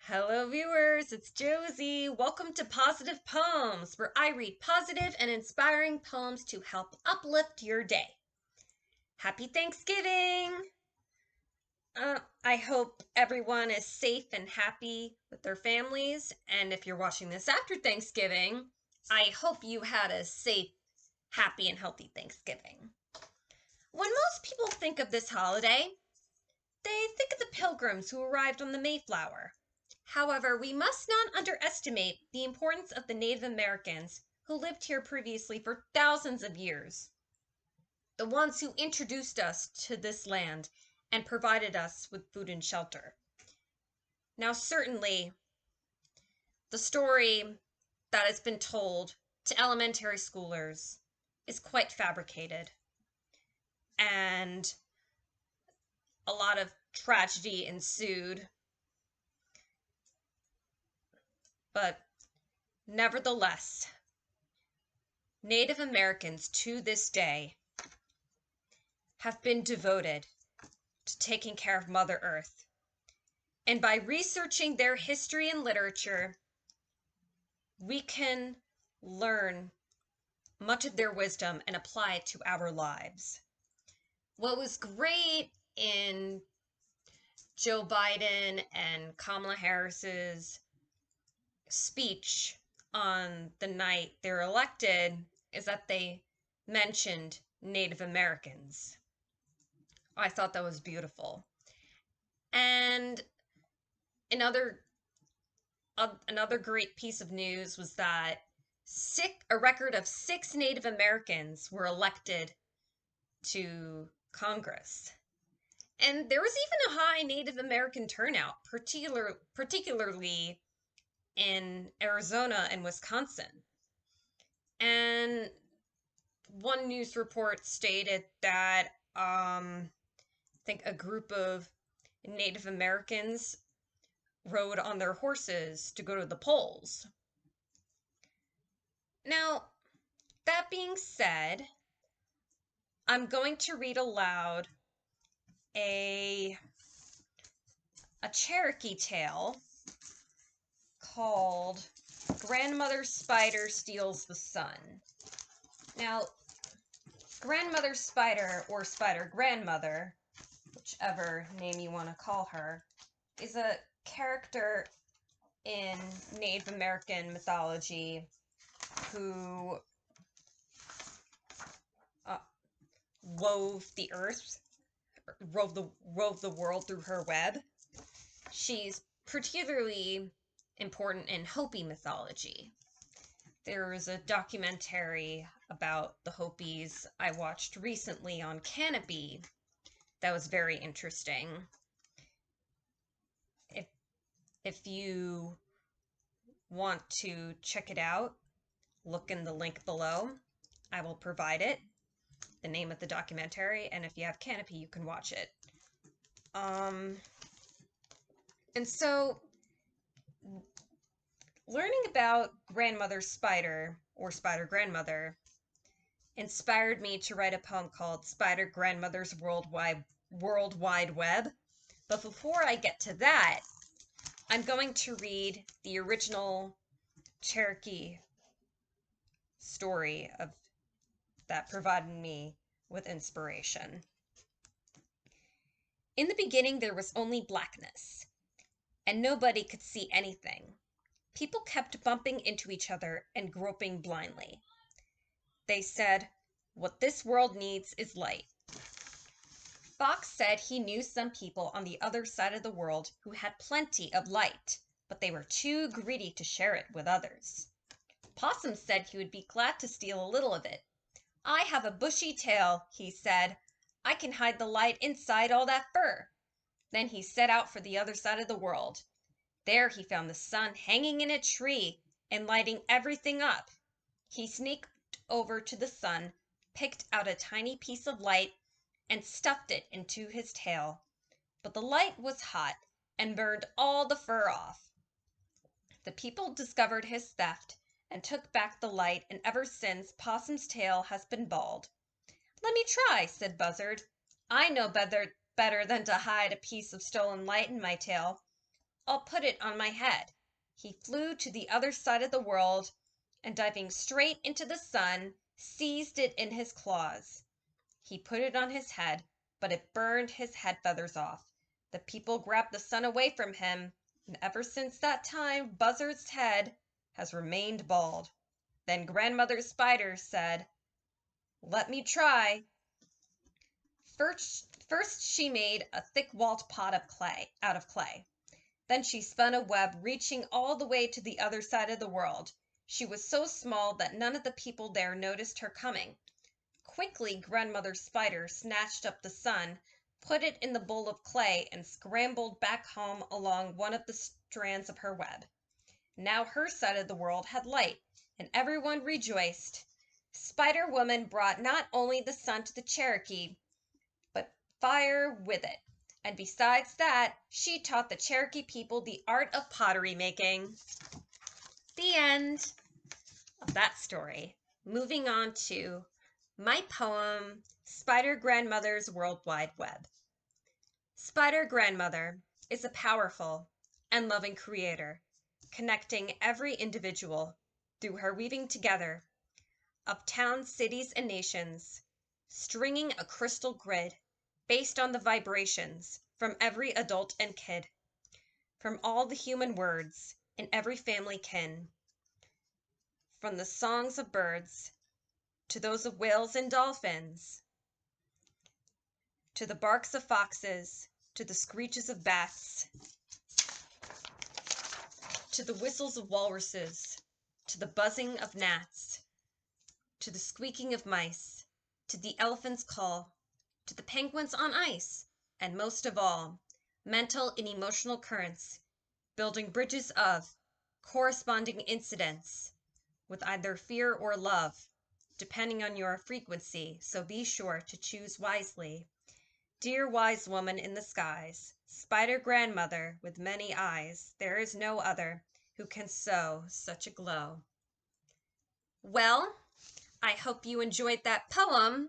Hello, viewers. It's Josie. Welcome to Positive Poems, where I read positive and inspiring poems to help uplift your day. Happy Thanksgiving! I hope everyone is safe and happy with their families. And if you're watching this after Thanksgiving, I hope you had a safe, happy, and healthy Thanksgiving. When most people think of this holiday, they think of the pilgrims who arrived on the Mayflower. However, we must not underestimate the importance of the Native Americans who lived here previously for thousands of years. The ones who introduced us to this land and provided us with food and shelter. Now, certainly, the story that has been told to elementary schoolers is quite fabricated, and a lot of tragedy ensued. But nevertheless, Native Americans to this day have been devoted to taking care of Mother Earth. And by researching their history and literature, we can learn much of their wisdom and apply it to our lives. What was great in Joe Biden and Kamala Harris's speech on the night they're elected is that they mentioned Native Americans. I thought that was beautiful. And another great piece of news was that a record of 6 Native Americans were elected to Congress. And there was even a high Native American turnout, particularly in Arizona and Wisconsin. And one news report stated that I think a group of Native Americans rode on their horses to go to the polls. Now, that being said, I'm going to read aloud a Cherokee tale called Grandmother Spider Steals the Sun. Now, Grandmother Spider, or Spider Grandmother, whichever name you want to call her, is a character in Native American mythology who wove the earth, wove the world through her web. She's particularly important in Hopi mythology. There was a documentary about the Hopis I watched recently on Canopy that was very interesting. If you want to check it out, look in the link below. I will provide it, the name of the documentary, and if you have Canopy, you can watch it. And so, learning about Grandmother Spider, or Spider Grandmother, inspired me to write a poem called Spider Grandmother's World Wide Web. But before I get to that, I'm going to read the original Cherokee story that provided me with inspiration. In the beginning, there was only blackness, and nobody could see anything. People kept bumping into each other and groping blindly. They said, "What this world needs is light." Fox said he knew some people on the other side of the world who had plenty of light, but they were too greedy to share it with others. Possum said he would be glad to steal a little of it. "I have a bushy tail," he said. "I can hide the light inside all that fur." Then he set out for the other side of the world. There he found the sun hanging in a tree and lighting everything up. He sneaked over to the sun, picked out a tiny piece of light, and stuffed it into his tail. But the light was hot and burned all the fur off. The people discovered his theft and took back the light, and ever since Possum's tail has been bald. "Let me try," said Buzzard. "I know better than to hide a piece of stolen light in my tail." I'll put it on my head." He flew to the other side of the world, and diving straight into the sun, seized it in his claws. He put it on his head, but it burned his head feathers off. The people grabbed the sun away from him, and ever since that time Buzzard's head has remained bald. Then Grandmother Spider said, "Let me try." First she made a thick-walled pot out of clay. Then she spun a web reaching all the way to the other side of the world. She was so small that none of the people there noticed her coming. Quickly Grandmother Spider snatched up the sun, put it in the bowl of clay, and scrambled back home along one of the strands of her web. Now her side of the world had light, and everyone rejoiced. Spider Woman brought not only the sun to the Cherokee, but fire with it. And besides that, she taught the Cherokee people the art of pottery making. The end of that story. Moving on to my poem, Spider Grandmother's World Wide Web. Spider Grandmother is a powerful and loving creator, connecting every individual through her weaving together of towns, cities, and nations, stringing a crystal grid based on the vibrations from every adult and kid, from all the human words in every family kin, from the songs of birds to those of whales and dolphins, to the barks of foxes, to the screeches of bats, to the whistles of walruses, to the buzzing of gnats, to the squeaking of mice, to the elephant's call, to the penguins on ice, and most of all, mental and emotional currents, building bridges of corresponding incidents with either fear or love, depending on your frequency, so be sure to choose wisely. Dear wise woman in the skies, Spider Grandmother with many eyes, there is no other who can sow such a glow. Well, I hope you enjoyed that poem.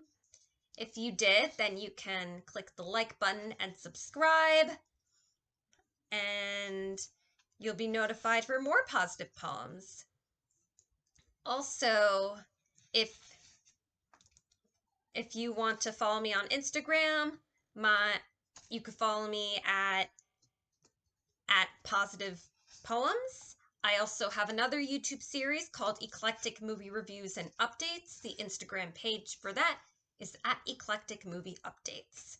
If you did, then you can click the like button and subscribe, and you'll be notified for more positive poems. Also, if you want to follow me on Instagram, you could follow me at Positive Poems. I also have another YouTube series called Eclectic Movie Reviews and Updates. The Instagram page for that is at Eclectic Movie Updates.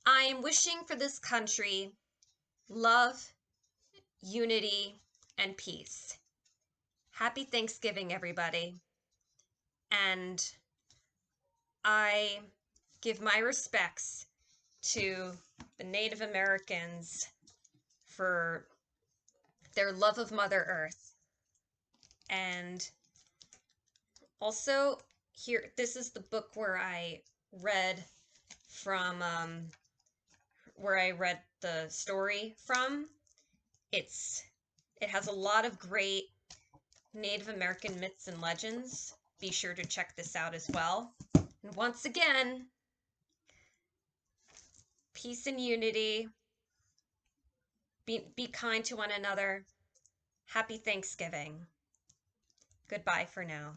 I am wishing for this country love, unity, and peace. Happy Thanksgiving, everybody. And I give my respects to the Native Americans for their love of Mother Earth. And also, here, this is the book where I read from, where I read the story from. It has a lot of great Native American myths and legends. Be sure to check this out as well. And once again, peace and unity. Be kind to one another. Happy Thanksgiving. Goodbye for now.